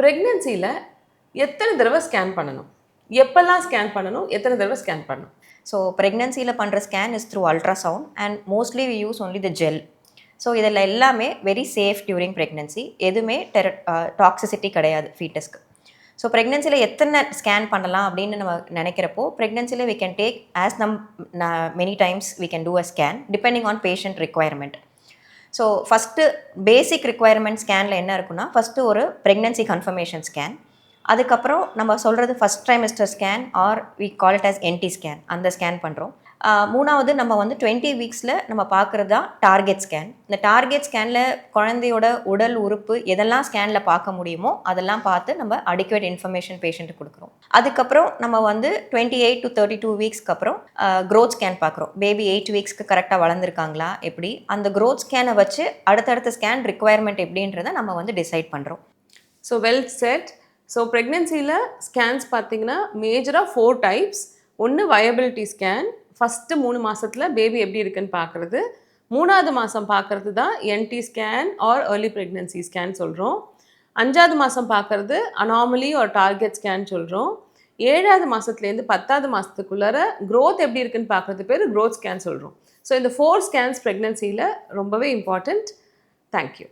ப்ரெக்னன்சியில் எத்தனை தடவை ஸ்கேன் பண்ணணும்? எப்போல்லாம் ஸ்கேன் பண்ணணும்? எத்தனை தடவை ஸ்கேன் பண்ணணும்? ஸோ ப்ரெக்னன்சியில் பண்ணுற scan is through ultrasound and mostly we use only the gel. So இதில் எல்லாமே வெரி சேஃப் டியூரிங் ப்ரெக்னன்சி. எதுவுமே டாக்ஸிசிட்டி கிடையாது ஃபீட்டஸ்க்கு. ஸோ ப்ரெக்னன்சியில் எத்தனை ஸ்கேன் பண்ணலாம் அப்படின்னு நம்ம நினைக்கிறப்போ ப்ரெக்னன்சியில் we can take as many times we can do a scan depending on patient requirement. So first basic requirement ஸ்கேனில் என்ன இருக்குன்னா, ஃபஸ்ட்டு ஒரு ப்ரெக்னன்சி கன்ஃபர்மேஷன் ஸ்கேன். அதுக்கப்புறம் நம்ம சொல்கிறது first trimester scan or we call it as NT scan, அந்த scan பண்ணுறோம். மூணாவது நம்ம வந்து 20 வீக்ஸில் நம்ம பார்க்குறது தான் டார்கெட் ஸ்கேன். இந்த டார்கெட் ஸ்கேனில் குழந்தையோட உடல் உறுப்பு எதெல்லாம் ஸ்கேனில் பார்க்க முடியுமோ அதெல்லாம் பார்த்து நம்ம அடிக்குவேட் இன்ஃபர்மேஷன் பேஷண்ட்டுக்கு கொடுக்குறோம். அதுக்கப்புறம் நம்ம வந்து 28 to 32 வீக்ஸ்க்கு அப்புறம் க்ரோத் ஸ்கேன் பார்க்குறோம். பேபி 8 வீக்ஸ்க்கு கரெக்டாக வளர்ந்துருக்காங்களா எப்படி, அந்த க்ரோத் ஸ்கேனை வச்சு அடுத்தடுத்த ஸ்கேன் ரிக்குவயர்மெண்ட் எப்படின்றத நம்ம வந்து டிசைட் பண்ணுறோம். So well set. ஸோ ப்ரெக்னென்சியில் ஸ்கேன்ஸ் பார்த்தீங்கன்னா மேஜராக 4 டைப்ஸ். ஒன்று வயபிலிட்டி ஸ்கேன், ஃபஸ்ட்டு 3 மாதத்தில் பேபி எப்படி இருக்குன்னு பார்க்குறது. 3ஆவது மாதம் பார்க்குறது தான் NT scan or early pregnancy scan சொல்கிறோம். 5ஆவது மாதம் பார்க்குறது அனாமலி ஆர் டார்கெட் ஸ்கேன் சொல்கிறோம். 7ஆவது மாதத்துலேருந்து 10ஆவது மாதத்துக்குள்ளார க்ரோத் எப்படி இருக்குன்னு பார்க்குறது பேர் க்ரோத் ஸ்கேன் சொல்கிறோம். ஸோ இந்த 4 ஸ்கேன்ஸ் ப்ரெக்னென்சியில் ரொம்பவே இம்பார்ட்டண்ட். தேங்க்யூ.